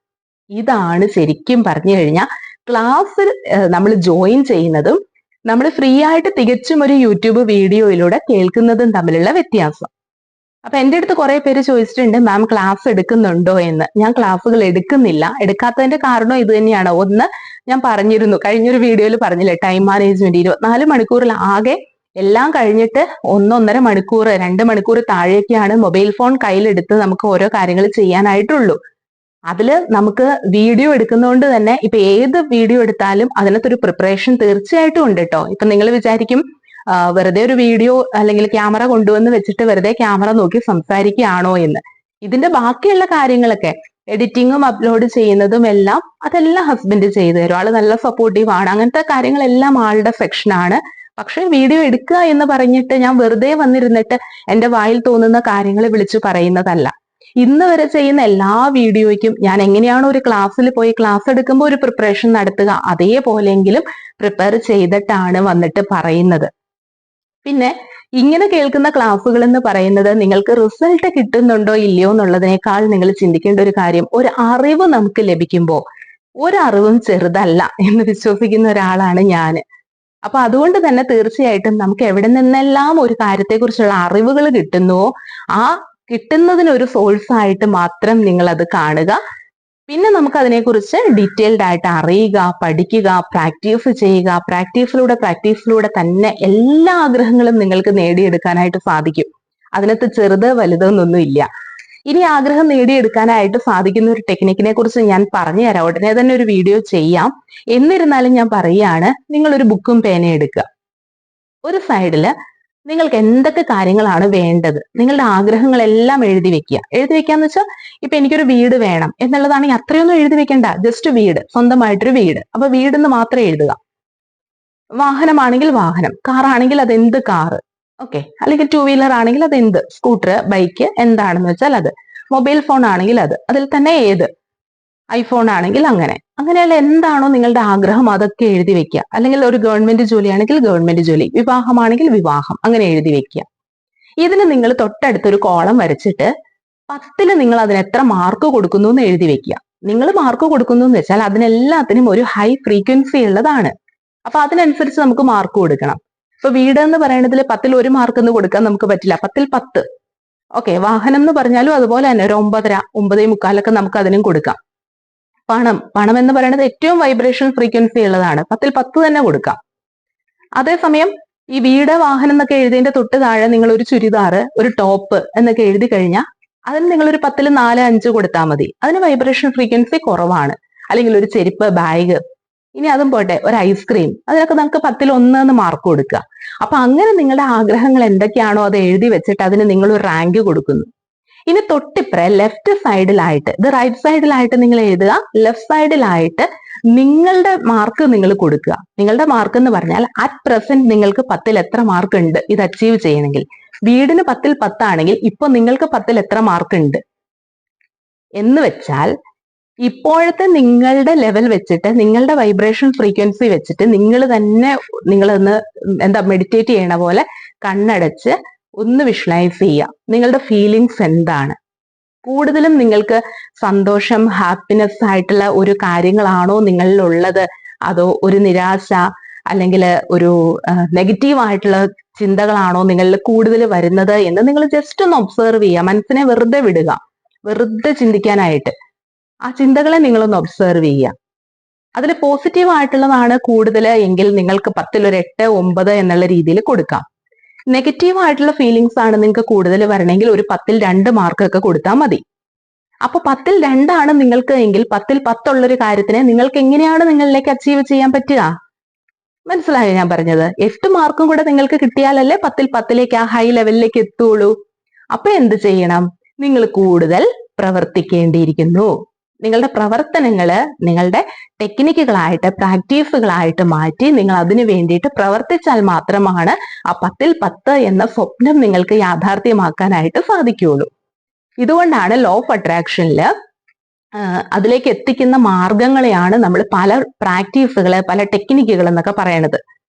ഇതാണ് ശരിക്കും പറഞ്ഞു കഴിഞ്ഞാൽ ക്ലാസ്സിൽ നമ്മൾ ജോയിൻ ചെയ്യുന്നതും നമ്മൾ ഫ്രീ ആയിട്ട് തികച്ചും ഒരു യൂട്യൂബ് വീഡിയോയിലൂടെ കേൾക്കുന്നതും തമ്മിലുള്ള വ്യത്യാസം. അപ്പൊ എന്റെ അടുത്ത് കുറെ പേര് ചോദിച്ചിട്ടുണ്ട്, മാം ക്ലാസ് എടുക്കുന്നുണ്ടോ എന്ന്. ഞാൻ ക്ലാസ്സുകൾ എടുക്കുന്നില്ല. എടുക്കാത്തതിന്റെ കാരണം ഇത് തന്നെയാണ്. ഒന്ന്, ഞാൻ പറഞ്ഞിരുന്നു കഴിഞ്ഞൊരു വീഡിയോയിൽ പറഞ്ഞില്ലേ, ടൈം മാനേജ്മെന്റ്. 24 മണിക്കൂറിൽ ആകെ എല്ലാം കഴിഞ്ഞിട്ട് 1-1.5 മണിക്കൂർ 2 മണിക്കൂർ താഴേക്കാണ് മൊബൈൽ ഫോൺ കയ്യിലെടുത്ത് നമുക്ക് ഓരോ കാര്യങ്ങൾ ചെയ്യാനായിട്ടുള്ളൂ. അതില് നമുക്ക് വീഡിയോ എടുക്കുന്നതുകൊണ്ട് തന്നെ ഇപ്പൊ ഏത് വീഡിയോ എടുത്താലും അതിനകത്തൊരു പ്രിപ്പറേഷൻ തീർച്ചയായിട്ടും ഉണ്ട് കേട്ടോ. ഇപ്പൊ നിങ്ങൾ വിചാരിക്കും വെറുതെ ഒരു വീഡിയോ അല്ലെങ്കിൽ ക്യാമറ കൊണ്ടുവന്ന് വെച്ചിട്ട് വെറുതെ ക്യാമറ നോക്കി സംസാരിക്കുകയാണോ എന്ന്. ഇതിന്റെ ബാക്കിയുള്ള കാര്യങ്ങളൊക്കെ എഡിറ്റിങ്ങും അപ്ലോഡ് ചെയ്യുന്നതും എല്ലാം അതെല്ലാം ഹസ്ബൻഡ് ചെയ്തു തരും. ആള് നല്ല സപ്പോർട്ടീവ് ആണ്. അങ്ങനത്തെ കാര്യങ്ങളെല്ലാം ആളുടെ സെക്ഷനാണ്. പക്ഷെ വീഡിയോ എടുക്കുക എന്ന് പറഞ്ഞിട്ട് ഞാൻ വെറുതെ വന്നിരുന്നിട്ട് എന്റെ വായിൽ തോന്നുന്ന കാര്യങ്ങൾ വിളിച്ചു പറയുന്നതല്ല. ഇന്ന് വരെ ചെയ്യുന്ന എല്ലാ വീഡിയോയ്ക്കും ഞാൻ എങ്ങനെയാണോ ഒരു ക്ലാസ്സിൽ പോയി ക്ലാസ് എടുക്കുമ്പോൾ ഒരു പ്രിപ്പറേഷൻ നടത്തുക, അതേപോലെയെങ്കിലും പ്രിപ്പയർ ചെയ്തിട്ടാണ് വന്നിട്ട് പറയുന്നത്. പിന്നെ ഇങ്ങനെ കേൾക്കുന്ന ക്ലാസ്സുകൾ എന്ന് പറയുന്നത് നിങ്ങൾക്ക് റിസൾട്ട് കിട്ടുന്നുണ്ടോ ഇല്ലയോ എന്നുള്ളതിനേക്കാൾ നിങ്ങൾ ചിന്തിക്കേണ്ട ഒരു കാര്യം, ഒരു അറിവ് നമുക്ക് ലഭിക്കുമ്പോൾ ഒരറിവും ചെറുതല്ല എന്ന് വിശ്വസിക്കുന്ന ഒരാളാണ് ഞാൻ. അപ്പൊ അതുകൊണ്ട് തന്നെ തീർച്ചയായിട്ടും നമുക്ക് എവിടെ നിന്നെല്ലാം ഒരു കാര്യത്തെക്കുറിച്ചുള്ള അറിവുകൾ കിട്ടുന്നുവോ ആ കിട്ടുന്നതിനൊരു സോഴ്സ് ആയിട്ട് മാത്രം നിങ്ങൾ അത് കാണുക. പിന്നെ നമുക്ക് അതിനെക്കുറിച്ച് ഡീറ്റെയിൽഡ് ആയിട്ട് അറിയുക, പഠിക്കുക, പ്രാക്ടീസ് ചെയ്യുക. പ്രാക്ടീസിലൂടെ തന്നെ എല്ലാ ആഗ്രഹങ്ങളും നിങ്ങൾക്ക് നേടിയെടുക്കാനായിട്ട് സാധിക്കും. അതിനകത്ത് ചെറുത് വലുതെന്നൊന്നും ഇല്ല. ഇനി ആഗ്രഹം നേടിയെടുക്കാനായിട്ട് സാധിക്കുന്ന ഒരു ടെക്നിക്കിനെ കുറിച്ച് ഞാൻ പറഞ്ഞു തരാം. ഉടനെ തന്നെ ഒരു വീഡിയോ ചെയ്യാം. എന്നിരുന്നാലും ഞാൻ പറയുകയാണ്, നിങ്ങളൊരു ബുക്കും പേനയും എടുക്കുക. ഒരു സൈഡില് നിങ്ങൾക്ക് എന്തൊക്കെ കാര്യങ്ങളാണ് വേണ്ടത്, നിങ്ങളുടെ ആഗ്രഹങ്ങളെല്ലാം എഴുതി വെക്കുക. എഴുതി വെക്കാന്ന് വെച്ചാൽ ഇപ്പൊ എനിക്കൊരു വീട് വേണം എന്നുള്ളതാണെങ്കിൽ അത്രയൊന്നും എഴുതി വെക്കണ്ട. ജസ്റ്റ് വീട്, സ്വന്തമായിട്ടൊരു വീട്. അപ്പൊ വീടെന്ന് മാത്രം എഴുതുക. വാഹനമാണെങ്കിൽ വാഹനം, കാറാണെങ്കിൽ അതെന്ത് കാറ്, ഓക്കെ, അല്ലെങ്കിൽ 2 വീലർ ആണെങ്കിൽ അതെന്ത്, സ്കൂട്ടർ, ബൈക്ക്, എന്താണെന്ന് വെച്ചാൽ അത്, മൊബൈൽ ഫോൺ ആണെങ്കിൽ അത്, അതിൽ തന്നെ ഏത്, ഐഫോൺ ആണെങ്കിൽ അങ്ങനെയുള്ള എന്താണോ നിങ്ങളുടെ ആഗ്രഹം അതൊക്കെ എഴുതി വെക്കുക. അല്ലെങ്കിൽ ഒരു ഗവൺമെന്റ് ജോലിയാണെങ്കിൽ ഗവൺമെന്റ് ജോലി, വിവാഹമാണെങ്കിൽ വിവാഹം, അങ്ങനെ എഴുതി വെക്കുക. ഇതിന് നിങ്ങൾ തൊട്ടടുത്തൊരു കോളം വരച്ചിട്ട് 10 നിങ്ങൾ അതിന് എത്ര മാർക്ക് കൊടുക്കുന്നു എന്ന് എഴുതി വെക്കുക. നിങ്ങൾ മാർക്ക് കൊടുക്കുന്നു എന്ന് വെച്ചാൽ അതിനെല്ലാത്തിനും ഒരു ഹൈ ഫ്രീക്വൻസി ഉള്ളതാണ്. അപ്പൊ അതിനനുസരിച്ച് നമുക്ക് മാർക്ക് കൊടുക്കണം. ഇപ്പൊ വീട് എന്ന് പറയുന്നതിൽ 10 1 മാർക്ക് എന്ന് കൊടുക്കാൻ നമുക്ക് പറ്റില്ല, 10 10. ഓക്കെ, വാഹനം എന്ന് പറഞ്ഞാലും അതുപോലെ തന്നെ ഒരു 9.5 9:45 നമുക്ക് അതിനും കൊടുക്കാം. പണം എന്ന് പറയുന്നത് ഏറ്റവും വൈബ്രേഷൻ ഫ്രീക്വൻസി ഉള്ളതാണ്, 10 10 തന്നെ കൊടുക്കാം. അതേസമയം ഈ വീട് വാഹനം എന്നൊക്കെ എഴുതിയതിന്റെ തൊട്ട് താഴെ നിങ്ങൾ ഒരു ചുരിദാർ ഒരു ടോപ്പ് എന്നൊക്കെ എഴുതി കഴിഞ്ഞാൽ അതിന് നിങ്ങളൊരു 10 4 5 കൊടുത്താൽ മതി. അതിന് വൈബ്രേഷൻ ഫ്രീക്വൻസി കുറവാണ്. അല്ലെങ്കിൽ ഒരു ചെരുപ്പ്, ബാഗ്, ഇനി അതും പോട്ടെ ഒരു ഐസ്ക്രീം, അതിനൊക്കെ നമുക്ക് 10 1 എന്ന് മാർക്ക് കൊടുക്കുക. അപ്പൊ അങ്ങനെ നിങ്ങളുടെ ആഗ്രഹങ്ങൾ എന്തൊക്കെയാണോ അത് എഴുതി വെച്ചിട്ട് അതിന് നിങ്ങൾ ഒരു റാങ്ക് കൊടുക്കുന്നു. ഇനി തൊട്ടിപ്പുറേ ലെഫ്റ്റ് സൈഡിലായിട്ട്, ഇത് റൈറ്റ് സൈഡിലായിട്ട് നിങ്ങൾ എഴുതുക, ലെഫ്റ്റ് സൈഡിലായിട്ട് നിങ്ങളുടെ മാർക്ക് നിങ്ങൾ കൊടുക്കുക. നിങ്ങളുടെ മാർക്ക് എന്ന് പറഞ്ഞാൽ അറ്റ് പ്രസന്റ് നിങ്ങൾക്ക് 10 എത്ര മാർക്ക് ഉണ്ട് ഇത് അച്ചീവ് ചെയ്യണമെങ്കിൽ. വീടിന് 10 10 ആണെങ്കിൽ ഇപ്പൊ നിങ്ങൾക്ക് 10 എത്ര മാർക്ക് ഉണ്ട് എന്ന് വെച്ചാൽ ഇപ്പോഴത്തെ നിങ്ങളുടെ ലെവൽ വെച്ചിട്ട്, നിങ്ങളുടെ വൈബ്രേഷൻ ഫ്രീക്വൻസി വെച്ചിട്ട് നിങ്ങളൊന്ന് മെഡിറ്റേറ്റ് ചെയ്യണ പോലെ കണ്ണടച്ച് ഒന്ന് വിഷ്വലൈസ് ചെയ്യുക. നിങ്ങളുടെ ഫീലിങ്സ് എന്താണ്? കൂടുതലും നിങ്ങൾക്ക് സന്തോഷം, ഹാപ്പിനെസ് ആയിട്ടുള്ള ഒരു കാര്യങ്ങളാണോ നിങ്ങളിലുള്ളത്, അതോ ഒരു നിരാശ അല്ലെങ്കിൽ ഒരു നെഗറ്റീവ് ആയിട്ടുള്ള ചിന്തകളാണോ നിങ്ങളിൽ കൂടുതൽ വരുന്നത് എന്ന് നിങ്ങൾ ജസ്റ്റ് ഒന്ന് ഒബ്സർവ് ചെയ്യുക. മനസ്സിനെ വെറുതെ വിടുക, വെറുതെ ചിന്തിക്കാനായിട്ട് ആ ചിന്തകളെ നിങ്ങളൊന്ന് ഒബ്സർവ് ചെയ്യുക. അതിൽ പോസിറ്റീവ് ആയിട്ടുള്ളതാണ് കൂടുതൽ എങ്കിൽ നിങ്ങൾക്ക് 10 ഒരു 8 9 എന്നുള്ള രീതിയിൽ കൊടുക്കാം. നെഗറ്റീവ് ആയിട്ടുള്ള ഫീലിങ്സ് ആണ് നിങ്ങൾക്ക് കൂടുതൽ വരണമെങ്കിൽ ഒരു 10 2 മാർക്കൊക്കെ കൊടുത്താൽ മതി. അപ്പൊ 10 2 ആണ് നിങ്ങൾക്ക് എങ്കിൽ 10 10 ഉള്ളൊരു കാര്യത്തിനെ നിങ്ങൾക്ക് എങ്ങനെയാണ് നിങ്ങളിലേക്ക് അച്ചീവ് ചെയ്യാൻ പറ്റുക? മനസ്സിലായോ ഞാൻ പറഞ്ഞത്? 8 മാർക്കും കൂടെ നിങ്ങൾക്ക് കിട്ടിയാലല്ലേ 10 10ലേക്ക് ആ ഹൈ ലെവലിലേക്ക് എത്തുള്ളൂ. അപ്പൊ എന്ത് ചെയ്യണം? നിങ്ങൾ കൂടുതൽ പ്രവർത്തിക്കേണ്ടിയിരിക്കുന്നു. നിങ്ങളുടെ പ്രവർത്തനങ്ങള് നിങ്ങളുടെ ടെക്നിക്കുകളായിട്ട്, പ്രാക്ടീസുകളായിട്ട് മാറ്റി നിങ്ങൾ അതിനു വേണ്ടിയിട്ട് പ്രവർത്തിച്ചാൽ മാത്രമാണ് ആ 10 10 എന്ന സ്വപ്നം നിങ്ങൾക്ക് യാഥാർത്ഥ്യമാക്കാനായിട്ട് സാധിക്കുകയുള്ളൂ. ഇതുകൊണ്ടാണ് ലോ ഓഫ് അട്രാക്ഷനില് അതിലേക്ക് എത്തിക്കുന്ന മാർഗങ്ങളെയാണ് നമ്മൾ പല പ്രാക്ടീസുകള്, പല ടെക്നിക്കുകൾ എന്നൊക്കെ പറയണത്.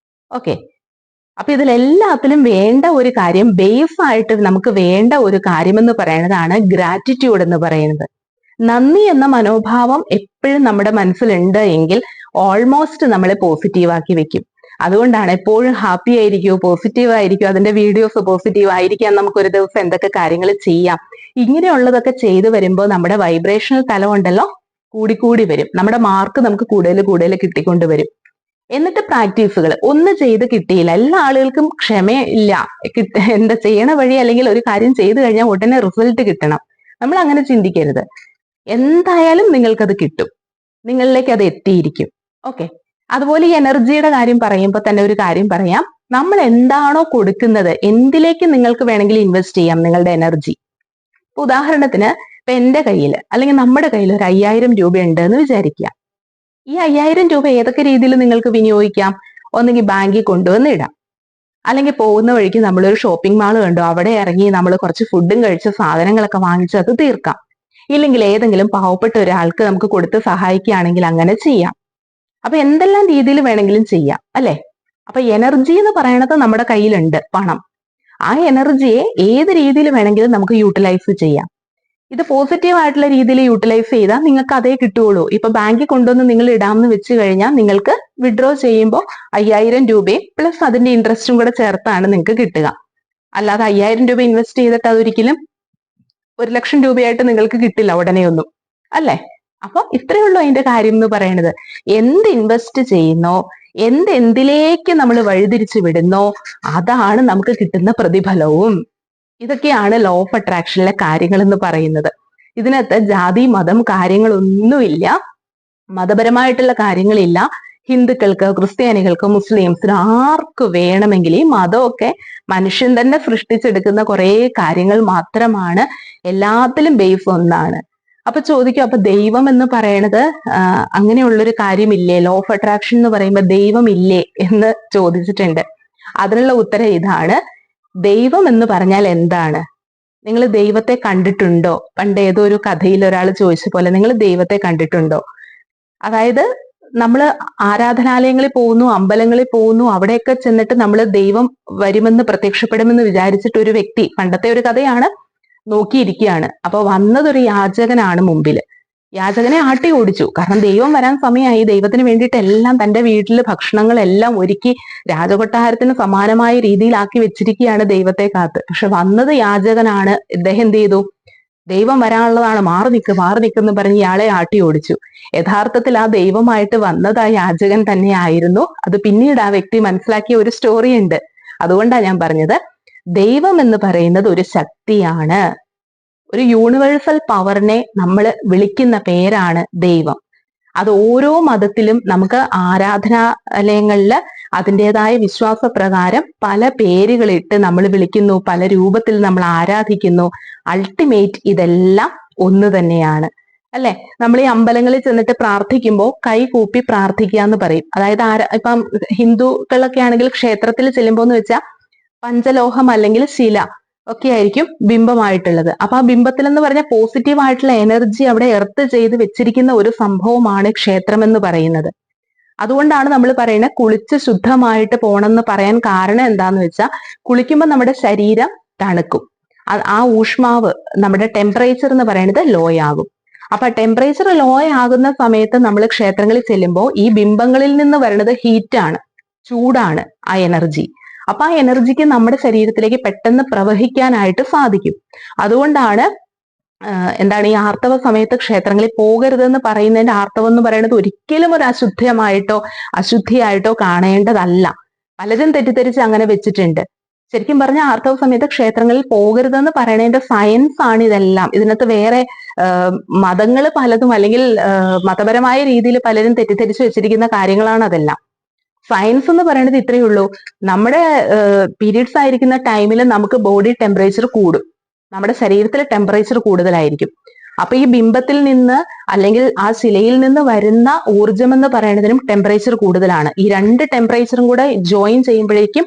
ഓക്കെ, അപ്പൊ ഇതിലെല്ലാത്തിലും വേണ്ട ഒരു കാര്യം, ബേസ് ആയിട്ട് നമുക്ക് വേണ്ട ഒരു കാര്യം എന്ന് പറയുന്നതാണ് ഗ്രാറ്റിറ്റ്യൂഡ് എന്ന് പറയുന്നത്. നന്ദി എന്ന മനോഭാവം എപ്പോഴും നമ്മുടെ മനസ്സിലുണ്ട് എങ്കിൽ ഓൾമോസ്റ്റ് നമ്മളെ പോസിറ്റീവാക്കി വെക്കും. അതുകൊണ്ടാണ് എപ്പോഴും ഹാപ്പി ആയിരിക്കും, പോസിറ്റീവ് ആയിരിക്കും, അതിന്റെ വീഡിയോസ് പോസിറ്റീവ് ആയിരിക്കാം, നമുക്കൊരു ദിവസം എന്തൊക്കെ കാര്യങ്ങൾ ചെയ്യാം, ഇങ്ങനെയുള്ളതൊക്കെ ചെയ്തു വരുമ്പോൾ നമ്മുടെ വൈബ്രേഷണൽ തലം ഉണ്ടല്ലോ കൂടിക്കൂടി വരും. നമ്മുടെ മാർക്ക് നമുക്ക് കൂടുതൽ കൂടുതൽ കിട്ടിക്കൊണ്ട് വരും. എന്നിട്ട് പ്രാക്ടീസുകൾ ഒന്ന് ചെയ്ത് കിട്ടിയില്ല, എല്ലാ ആളുകൾക്കും ക്ഷമയില്ല, എന്താ ചെയ്യണ വഴി അല്ലെങ്കിൽ ഒരു കാര്യം ചെയ്തു കഴിഞ്ഞാൽ ഉടനെ റിസൾട്ട് കിട്ടണം. നമ്മൾ അങ്ങനെ ചിന്തിക്കരുത്. എന്തായാലും നിങ്ങൾക്കത് കിട്ടും, നിങ്ങളിലേക്ക് അത് എത്തിയിരിക്കും. ഓക്കെ, അതുപോലെ ഈ എനർജിയുടെ കാര്യം പറയുമ്പോൾ തന്നെ ഒരു കാര്യം പറയാം. നമ്മൾ എന്താണോ കൊടുക്കുന്നത്, എന്തിലേക്ക് നിങ്ങൾക്ക് വേണമെങ്കിൽ ഇൻവെസ്റ്റ് ചെയ്യാം നിങ്ങളുടെ എനർജി. ഉദാഹരണത്തിന് ഇപ്പൊ എന്റെ കയ്യിൽ അല്ലെങ്കിൽ നമ്മുടെ കയ്യിൽ ഒരു 5000 രൂപ ഉണ്ട് എന്ന് വിചാരിക്കുക. ഈ 5000 രൂപ ഏതൊക്കെ രീതിയിൽ നിങ്ങൾക്ക് വിനിയോഗിക്കാം? ഒന്നെങ്കിൽ ബാങ്കിൽ കൊണ്ടുവന്ന് ഇടാം, അല്ലെങ്കിൽ പോകുന്ന വഴിക്ക് നമ്മളൊരു ഷോപ്പിംഗ് മാൾ കണ്ടു, അവിടെ ഇറങ്ങി നമ്മൾ കുറച്ച് ഫുഡും കഴിച്ച് സാധനങ്ങളൊക്കെ വാങ്ങിച്ച് അത് തീർക്കാം. ഇല്ലെങ്കിൽ ഏതെങ്കിലും പാവപ്പെട്ട ഒരാൾക്ക് നമുക്ക് കൊടുത്ത് സഹായിക്കുകയാണെങ്കിൽ അങ്ങനെ ചെയ്യാം. അപ്പൊ എന്തെല്ലാം രീതിയിൽ വേണമെങ്കിലും ചെയ്യാം അല്ലെ? അപ്പൊ എനർജി എന്ന് പറയണത് നമ്മുടെ കയ്യിലുണ്ട്, പണം. ആ എനർജിയെ ഏത് രീതിയിൽ വേണമെങ്കിലും നമുക്ക് യൂട്ടിലൈസ് ചെയ്യാം. ഇത് പോസിറ്റീവ് ആയിട്ടുള്ള രീതിയിൽ യൂട്ടിലൈസ് ചെയ്താൽ നിങ്ങൾക്ക് അതേ കിട്ടുകയുള്ളൂ. ഇപ്പൊ ബാങ്കിൽ കൊണ്ടുവന്ന് നിങ്ങൾ ഇടാമെന്ന് വെച്ച് കഴിഞ്ഞാൽ നിങ്ങൾക്ക് വിഡ്രോ ചെയ്യുമ്പോൾ 5000 രൂപയും പ്ലസ് അതിന്റെ ഇൻട്രസ്റ്റും കൂടെ ചേർത്താണ് നിങ്ങൾക്ക് കിട്ടുക. അല്ലാതെ 5000 രൂപ ഇൻവെസ്റ്റ് ചെയ്തിട്ട് അതൊരിക്കലും 1,00,000 രൂപയായിട്ട് നിങ്ങൾക്ക് കിട്ടില്ല ഉടനെയൊന്നും, അല്ലെ? അപ്പൊ ഇത്രയേ ഉള്ളൂ അതിന്റെ കാര്യം എന്ന് പറയുന്നത്. എന്ത് ഇൻവെസ്റ്റ് ചെയ്യുന്നോ, എന്തിലേക്ക് നമ്മൾ വഴിതിരിച്ചു വിടുന്നോ അതാണ് നമുക്ക് കിട്ടുന്ന പ്രതിഫലവും. ഇതൊക്കെയാണ് ലോ ഓഫ് അട്രാക്ഷനിലെ കാര്യങ്ങൾ എന്ന് പറയുന്നത്. ഇതിനകത്ത് ജാതി മതം കാര്യങ്ങളൊന്നുമില്ല, മതപരമായിട്ടുള്ള കാര്യങ്ങളില്ല. ഹിന്ദുക്കൾക്ക്, ക്രിസ്ത്യാനികൾക്ക്, മുസ്ലിംസിന് ആർക്ക് വേണമെങ്കിൽ ഈ മതമൊക്കെ മനുഷ്യൻ തന്നെ സൃഷ്ടിച്ചെടുക്കുന്ന കുറെ കാര്യങ്ങൾ മാത്രമാണ്. എല്ലാത്തിലും ബേസ് ഒന്നാണ്. അപ്പൊ ചോദിക്കും, അപ്പൊ ദൈവം എന്ന് പറയണത് അങ്ങനെയുള്ളൊരു കാര്യമില്ലേ? ലോ ഓഫ് അട്രാക്ഷൻ എന്ന് പറയുമ്പോൾ ദൈവം ഇല്ലേ എന്ന് ചോദിച്ചിട്ടുണ്ട്. അതിനുള്ള ഉത്തരം ഇതാണ്. ദൈവം എന്ന് പറഞ്ഞാൽ എന്താണ്? നിങ്ങൾ ദൈവത്തെ കണ്ടിട്ടുണ്ടോ? പണ്ട് ഏതോ ഒരു കഥയിൽ ഒരാൾ ചോദിച്ച പോലെ നിങ്ങൾ ദൈവത്തെ കണ്ടിട്ടുണ്ടോ? അതായത് നമ്മൾ ആരാധനാലയങ്ങളിൽ പോകുന്നു, അമ്പലങ്ങളിൽ പോകുന്നു, അവിടെയൊക്കെ ചെന്നിട്ട് നമ്മൾ ദൈവം വരുമെന്ന് പ്രത്യക്ഷപ്പെടുമെന്ന് വിചാരിച്ചിട്ട് ഒരു വ്യക്തി, പണ്ടത്തെ ഒരു കഥയാണ്, നോക്കിയിരിക്കുകയാണ്. അപ്പൊ വന്നതൊരു യാചകനാണ് മുമ്പിൽ. യാചകനെ ആട്ടി ഓടിച്ചു. കാരണം ദൈവം വരാൻ സമയമായി. ദൈവത്തിന് വേണ്ടിയിട്ട് എല്ലാം തന്റെ വീട്ടിൽ ഭക്ഷണങ്ങളെല്ലാം ഒരുക്കി രാജകൊട്ടാരത്തിന് സമാനമായ രീതിയിലാക്കി വെച്ചിരിക്കുകയാണ് ദൈവത്തെ കാത്ത്. പക്ഷെ വന്നത് യാചകനാണ്. ഇദ്ദേഹം എന്ത് ചെയ്തു? ദൈവം വരാനുള്ളതാണ്, മാറി നിൽക്കെന്ന് പറഞ്ഞ് ഇയാളെ ആട്ടി ഓടിച്ചു. യഥാർത്ഥത്തിൽ ആ ദൈവമായിട്ട് വന്നത് ആ യാചകൻ തന്നെയായിരുന്നു. അത് പിന്നീട് ആ വ്യക്തി മനസ്സിലാക്കിയ ഒരു സ്റ്റോറി ഉണ്ട്. അതുകൊണ്ടാണ് ഞാൻ പറഞ്ഞത്, ദൈവം എന്ന് പറയുന്നത് ഒരു ശക്തിയാണ്. ഒരു യൂണിവേഴ്സൽ പവറിനെ നമ്മൾ വിളിക്കുന്ന പേരാണ് ദൈവം. അത് ഓരോ മതത്തിലും നമുക്ക് ആരാധനാലയങ്ങളിൽ അതിൻ്റെതായ വിശ്വാസപ്രകാരം പല പേരുകളിട്ട് നമ്മൾ വിളിക്കുന്നു, പല രൂപത്തിൽ നമ്മൾ ആരാധിക്കുന്നു. അൾട്ടിമേറ്റ് ഇതെല്ലാം ഒന്ന് തന്നെയാണ്, അല്ലെ? നമ്മൾ ഈ അമ്പലങ്ങളിൽ ചെന്നിട്ട് പ്രാർത്ഥിക്കുമ്പോൾ കൈ കൂപ്പി പ്രാർത്ഥിക്കുക എന്ന് പറയും. അതായത് ഇപ്പം ഹിന്ദുക്കളൊക്കെ ആണെങ്കിൽ ക്ഷേത്രത്തിൽ ചെല്ലുമ്പോൾ എന്ന് വെച്ചാൽ പഞ്ചലോഹം അല്ലെങ്കിൽ ശില ഒക്കെ ആയിരിക്കും ബിംബമായിട്ടുള്ളത്. അപ്പൊ ആ ബിംബത്തിൽ എന്ന് പറഞ്ഞാൽ പോസിറ്റീവ് ആയിട്ടുള്ള എനർജി അവിടെ എർത്ത് ചെയ്ത് വെച്ചിരിക്കുന്ന ഒരു സംഭവമാണ് ക്ഷേത്രം എന്ന് പറയുന്നത്. അതുകൊണ്ടാണ് നമ്മൾ പറയുന്നത് കുളിച്ച് ശുദ്ധമായിട്ട് പോണെന്ന് പറയാൻ കാരണം എന്താന്ന് വെച്ചാൽ, കുളിക്കുമ്പോൾ നമ്മുടെ ശരീരം തണുക്കും. ആ ഊഷ്മാവ്, നമ്മുടെ ടെമ്പറേച്ചർ എന്ന് പറയുന്നത് ലോ ആകും. അപ്പൊ ടെമ്പറേച്ചർ ലോ ആകുന്ന സമയത്ത് നമ്മൾ ക്ഷേത്രങ്ങളിൽ ചെല്ലുമ്പോൾ ഈ ബിംബങ്ങളിൽ നിന്ന് വരുന്നത് ഹീറ്റാണ്, ചൂടാണ് ആ എനർജി. അപ്പൊ ആ എനർജിക്ക് നമ്മുടെ ശരീരത്തിലേക്ക് പെട്ടെന്ന് പ്രവഹിക്കാനായിട്ട് സാധിക്കും. അതുകൊണ്ടാണ് എന്താണ് ഈ ആർത്തവ സമയത്ത് ക്ഷേത്രങ്ങളിൽ പോകരുതെന്ന് പറയുന്നതിന്റെ ആർത്തവം എന്ന് പറയുന്നത് ഒരിക്കലും ഒരു അശുദ്ധിയായിട്ടോ കാണേണ്ടതല്ല. പലരും തെറ്റിദ്ധരിച്ച് അങ്ങനെ വെച്ചിട്ടുണ്ട്. ശരിക്കും പറഞ്ഞാൽ ആർത്തവ സമയത്ത് ക്ഷേത്രങ്ങളിൽ പോകരുതെന്ന് പറയണതിന്റെ സയൻസ് ആണ് ഇതെല്ലാം. ഇതിനകത്ത് വേറെ മതങ്ങൾ പലതും അല്ലെങ്കിൽ മതപരമായ രീതിയിൽ പലരും തെറ്റിദ്ധരിച്ച് വെച്ചിരിക്കുന്ന കാര്യങ്ങളാണ് അതെല്ലാം. സയൻസ് എന്ന് പറയുന്നത് ഇത്രയേ ഉള്ളൂ. നമ്മുടെ പീരീഡ്സ് ആയിരിക്കുന്ന ടൈമിൽ നമുക്ക് ബോഡി ടെമ്പറേച്ചർ കൂടും, നമ്മുടെ ശരീരത്തിലെ ടെമ്പറേച്ചർ കൂടുതലായിരിക്കും. അപ്പൊ ഈ ബിംബത്തിൽ നിന്ന് അല്ലെങ്കിൽ ആ ശിലയിൽ നിന്ന് വരുന്ന ഊർജം എന്ന് പറയുന്നതിനും ടെമ്പറേച്ചർ കൂടുതലാണ്. ഈ രണ്ട് ടെമ്പറേച്ചറും കൂടെ ജോയിൻ ചെയ്യുമ്പോഴേക്കും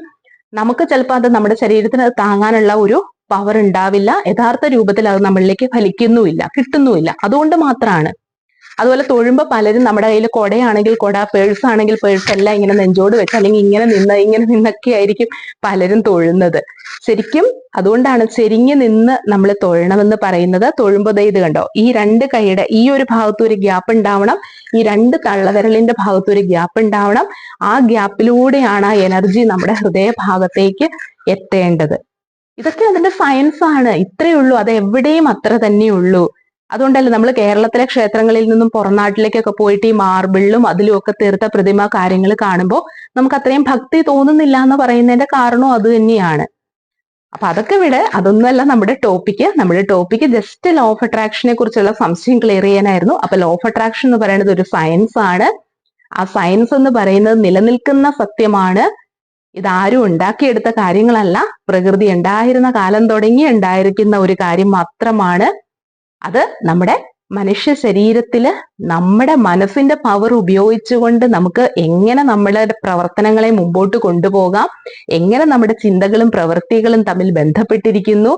നമുക്ക് ചിലപ്പോൾ അത് നമ്മുടെ ശരീരത്തിന് താങ്ങാനുള്ള ഒരു പവർ ഉണ്ടാവില്ല. യഥാർത്ഥ രൂപത്തിൽ അത് നമ്മളിലേക്ക് ഫലിക്കുന്നുമില്ല, കിട്ടുന്നുമില്ല. അതുകൊണ്ട് മാത്രമാണ്. അതുപോലെ തൊഴുമ്പോൾ പലരും നമ്മുടെ കയ്യിൽ കുടയാണെങ്കിൽ കുട, പേഴ്സ് ആണെങ്കിൽ പേഴ്സ് എല്ലാം ഇങ്ങനെ നെഞ്ചോട് വെച്ച് അല്ലെങ്കിൽ ഇങ്ങനെ നിന്നൊക്കെ ആയിരിക്കും പലരും തൊഴുന്നത്. ശരിക്കും അതുകൊണ്ടാണ് ചെരിഞ്ഞ് നിന്ന് നമ്മൾ തൊഴണമെന്ന് പറയുന്നത്. തൊഴുമ്പോൾ ഇത് കണ്ടോ, ഈ രണ്ട് കൈയുടെ ഈ ഒരു ഭാഗത്ത് ഒരു ഗ്യാപ്പ് ഉണ്ടാവണം, ഈ രണ്ട് തള്ളവിരലിന്റെ ഭാഗത്ത് ഒരു ഗ്യാപ്പ് ഉണ്ടാവണം. ആ ഗ്യാപ്പിലൂടെയാണ് ആ എനർജി നമ്മുടെ ഹൃദയഭാഗത്തേക്ക് എത്തേണ്ടത്. ഇതൊക്കെ അതിന്റെ സയൻസ് ആണ്. ഇത്രയേ ഉള്ളൂ. അത് എവിടെയും അത്ര തന്നെയുള്ളൂ. അതുകൊണ്ടല്ലേ നമ്മൾ കേരളത്തിലെ ക്ഷേത്രങ്ങളിൽ നിന്നും പുറം നാട്ടിലേക്കൊക്കെ പോയിട്ട് ഈ മാർബിളിലും അതിലും ഒക്കെ തീർത്ത പ്രതിമ കാര്യങ്ങൾ കാണുമ്പോൾ നമുക്ക് അത്രയും ഭക്തി തോന്നുന്നില്ല എന്ന് പറയുന്നതിന്റെ കാരണവും അത് തന്നെയാണ്. അപ്പൊ അതൊക്കെ വിട്, അതൊന്നുമല്ല നമ്മുടെ ടോപ്പിക്ക്. നമ്മുടെ ടോപ്പിക്ക് ജസ്റ്റ് ലോ ഓഫ് അട്രാക്ഷനെ കുറിച്ചുള്ള സംശയം ക്ലിയർ ചെയ്യാനായിരുന്നു. അപ്പൊ ലോ ഓഫ് അട്രാക്ഷൻ എന്ന് പറയുന്നത് ഒരു സയൻസ് ആണ്. ആ സയൻസ് എന്ന് പറയുന്നത് നിലനിൽക്കുന്ന സത്യമാണ്. ഇതാരും ഉണ്ടാക്കിയെടുത്ത കാര്യങ്ങളല്ല. പ്രകൃതി ഉണ്ടായിരുന്ന കാലം തുടങ്ങി ഉണ്ടായിരിക്കുന്ന ഒരു കാര്യം മാത്രമാണ്. അത് നമ്മുടെ മനുഷ്യ ശരീരത്തില് നമ്മുടെ മനസ്സിന്റെ പവർ ഉപയോഗിച്ചുകൊണ്ട് നമുക്ക് എങ്ങനെ നമ്മളുടെ പ്രവർത്തനങ്ങളെ മുമ്പോട്ട് കൊണ്ടുപോകാം, എങ്ങനെ നമ്മുടെ ചിന്തകളും പ്രവൃത്തികളും തമ്മിൽ ബന്ധപ്പെട്ടിരിക്കുന്നു,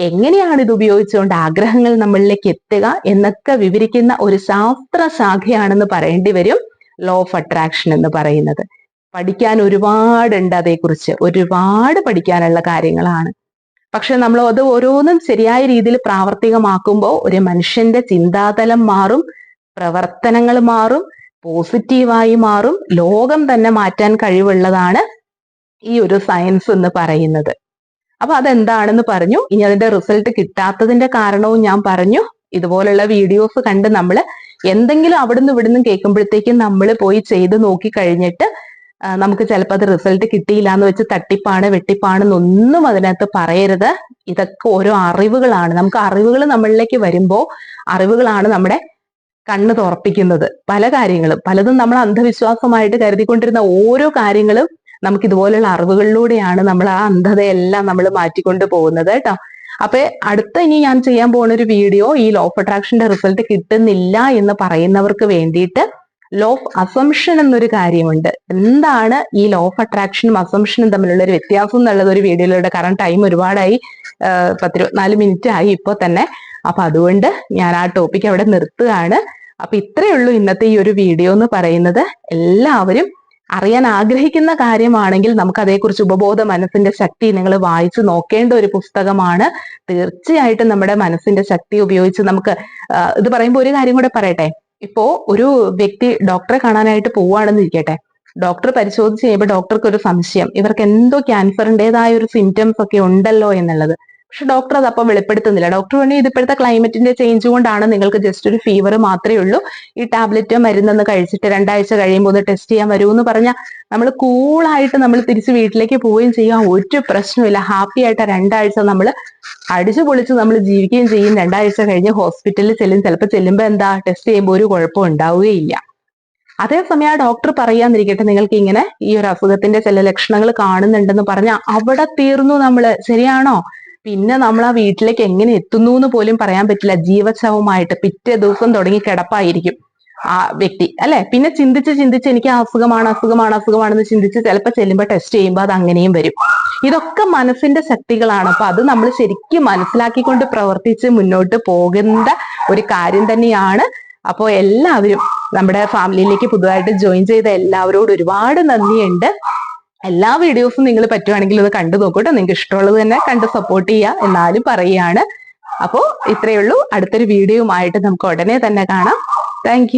എങ്ങനെയാണ് ഇത് ഉപയോഗിച്ചുകൊണ്ട് ആഗ്രഹങ്ങൾ നമ്മളിലേക്ക് എത്തുക എന്നൊക്കെ വിവരിക്കുന്ന ഒരു ശാസ്ത്ര ശാഖയാണെന്ന് പറയേണ്ടി വരും ലോ ഓഫ് അട്രാക്ഷൻ എന്ന് പറയുന്നത്. പഠിക്കാൻ ഒരുപാടുണ്ട്, അതേക്കുറിച്ച് ഒരുപാട് പഠിക്കാനുള്ള കാര്യങ്ങളാണ്. പക്ഷെ നമ്മൾ അത് ഓരോന്നും ശരിയായ രീതിയിൽ പ്രാവർത്തികമാക്കുമ്പോൾ ഒരു മനുഷ്യന്റെ ചിന്താതലം മാറും, പ്രവർത്തനങ്ങൾ മാറും, പോസിറ്റീവായി മാറും. ലോകം തന്നെ മാറ്റാൻ കഴിവുള്ളതാണ് ഈ ഒരു സയൻസ് എന്ന് പറയുന്നത്. അപ്പൊ അതെന്താണെന്ന് പറഞ്ഞു. ഇനി അതിന്റെ റിസൾട്ട് കിട്ടാത്തതിന്റെ കാരണവും ഞാൻ പറഞ്ഞു. ഇതുപോലുള്ള വീഡിയോസ് കണ്ട് നമ്മൾ എന്തെങ്കിലും അവിടുന്ന് ഇവിടുന്ന് കേൾക്കുമ്പോഴത്തേക്കും നമ്മൾ പോയി ചെയ്ത് നോക്കി കഴിഞ്ഞിട്ട് നമുക്ക് ചിലപ്പോൾ അത് റിസൾട്ട് കിട്ടിയില്ല എന്ന് വെച്ച് തട്ടിപ്പാണ് വെട്ടിപ്പാണെന്നൊന്നും അതിനകത്ത് പറയരുത്. ഇതൊക്കെ ഓരോ അറിവുകളാണ്. നമുക്ക് അറിവുകൾ നമ്മളിലേക്ക് വരുമ്പോൾ അറിവുകളാണ് നമ്മുടെ കണ്ണ് തുറപ്പിക്കുന്നത്. പല കാര്യങ്ങളും, പലതും നമ്മൾ അന്ധവിശ്വാസമായിട്ട് കരുതിക്കൊണ്ടിരുന്ന ഓരോ കാര്യങ്ങളും നമുക്ക് ഇതുപോലുള്ള അറിവുകളിലൂടെയാണ് നമ്മൾ ആ അന്ധതയെല്ലാം നമ്മൾ മാറ്റിക്കൊണ്ട് പോകുന്നത് കേട്ടോ. അപ്പൊ അടുത്ത ഇനി ഞാൻ ചെയ്യാൻ പോകുന്ന ഒരു വീഡിയോ ഈ ലോ ഓഫ് അട്രാക്ഷന്റെ റിസൾട്ട് കിട്ടുന്നില്ല എന്ന് പറയുന്നവർക്ക് വേണ്ടിയിട്ട് ലോ ഓഫ് അസംഷൻ എന്നൊരു കാര്യമുണ്ട്. എന്താണ് ഈ ലോ ഓഫ് അട്രാക്ഷനും അസംഷനും തമ്മിലുള്ള ഒരു വ്യത്യാസം എന്നുള്ളത് ഒരു വീഡിയോയിലൂടെ, കാരണം ടൈം ഒരുപാടായി, 10-24 മിനിറ്റ് ആയി ഇപ്പൊ തന്നെ. അപ്പൊ അതുകൊണ്ട് ഞാൻ ആ ടോപ്പിക് അവിടെ നിർത്തുകയാണ്. അപ്പൊ ഇത്രയേ ഉള്ളൂ ഇന്നത്തെ ഈ ഒരു വീഡിയോ എന്ന് പറയുന്നത്. എല്ലാവരും അറിയാൻ ആഗ്രഹിക്കുന്ന കാര്യമാണെങ്കിൽ നമുക്ക് അതേക്കുറിച്ച് ഉപബോധ മനസ്സിന്റെ ശക്തി നിങ്ങൾ വായിച്ചു നോക്കേണ്ട ഒരു പുസ്തകമാണ്. തീർച്ചയായിട്ടും നമ്മുടെ മനസ്സിന്റെ ശക്തി ഉപയോഗിച്ച് നമുക്ക് ഇത് പറയുമ്പോൾ ഒരു കാര്യം കൂടെ പറയട്ടെ. ഇപ്പോ ഒരു വ്യക്തി ഡോക്ടറെ കാണാനായിട്ട് പോവുകയാണെന്ന് ഇരിക്കട്ടെ. ഡോക്ടർ പരിശോധിച്ച് കഴിയുമ്പോൾ ഡോക്ടർക്ക് ഒരു സംശയം, ഇവർക്ക് എന്തോ ക്യാൻസറിൻ്റെതായ ഒരു സിംറ്റംസ് ഒക്കെ ഉണ്ടല്ലോ എന്നുള്ളത്. പക്ഷെ ഡോക്ടർ അത് അപ്പം വെളിപ്പെടുത്തുന്നില്ല. ഡോക്ടർ വേണ്ടി ഇത് ഇപ്പോഴത്തെ ക്ലൈമറ്റിന്റെ ചേഞ്ച് കൊണ്ടാണ്, നിങ്ങൾക്ക് ജസ്റ്റ് ഒരു ഫീവർ മാത്രമേ ഉള്ളൂ, ഈ ടാബ്ലറ്റ് മരുന്നൊന്ന് കഴിച്ചിട്ട് 2 ആഴ്ച കഴിയുമ്പോൾ ഒന്ന് ടെസ്റ്റ് ചെയ്യാൻ വരൂ എന്ന് പറഞ്ഞാൽ നമ്മൾ കൂളായിട്ട് നമ്മൾ തിരിച്ച് വീട്ടിലേക്ക് പോവുകയും ചെയ്യാം. ഒരു പ്രശ്നമില്ല, ഹാപ്പി ആയിട്ട് 2 ആഴ്ച നമ്മൾ അടിച്ചു പൊളിച്ച് നമ്മൾ ജീവിക്കുകയും ചെയ്യും. 2 ആഴ്ച കഴിഞ്ഞ് ഹോസ്പിറ്റലിൽ ചെല്ലും. ചിലപ്പോൾ ചെല്ലുമ്പോൾ എന്താ, ടെസ്റ്റ് ചെയ്യുമ്പോൾ ഒരു കുഴപ്പം ഉണ്ടാവുകയില്ല. അതേസമയം ആ ഡോക്ടർ പറയാന്നിരിക്കട്ടെ, നിങ്ങൾക്ക് ഇങ്ങനെ ഈ ഒരു അസുഖത്തിന്റെ ചില ലക്ഷണങ്ങൾ കാണുന്നുണ്ടെന്ന് പറഞ്ഞാൽ അവിടെ തീർന്നു നമ്മള്. ശരിയാണോ? പിന്നെ നമ്മൾ ആ വീട്ടിലേക്ക് എങ്ങനെ എത്തുന്നു എന്ന് പോലും പറയാൻ പറ്റില്ല. ജീവച്ഛവമായിട്ട് പിറ്റേ ദിവസം തുടങ്ങി കിടപ്പായിരിക്കും ആ വ്യക്തി, അല്ലെ? പിന്നെ ചിന്തിച്ച് എനിക്ക് അസുഖമാണെന്ന് ചിന്തിച്ച് ചിലപ്പോൾ ചെല്ലുമ്പോൾ ടെസ്റ്റ് ചെയ്യുമ്പോൾ അത് അങ്ങനെയും വരും. ഇതൊക്കെ മനസ്സിന്റെ ശക്തികളാണ്. അപ്പൊ അത് നമ്മൾ ശരിക്കും മനസ്സിലാക്കിക്കൊണ്ട് പ്രവർത്തിച്ച് മുന്നോട്ട് പോകുന്ന ഒരു കാര്യം തന്നെയാണ്. അപ്പോൾ എല്ലാവരും നമ്മുടെ ഫാമിലിയിലേക്ക് പുതുതായിട്ട് ജോയിൻ ചെയ്ത എല്ലാവരോടും ഒരുപാട് നന്ദിയുണ്ട്. എല്ലാ വീഡിയോസും നിങ്ങൾ പറ്റുവാണെങ്കിൽ ഒന്ന് കണ്ടു നോക്കൂട്ടോ. നിങ്ങൾക്ക് ഇഷ്ടമുള്ളത് തന്നെ കണ്ട് സപ്പോർട്ട് ചെയ്യുക എന്നാലും പറയുകയാണ്. അപ്പോൾ ഇത്രയേ ഉള്ളൂ. അടുത്തൊരു വീഡിയോയുമായിട്ട് നമുക്ക് ഉടനെ തന്നെ കാണാം. താങ്ക്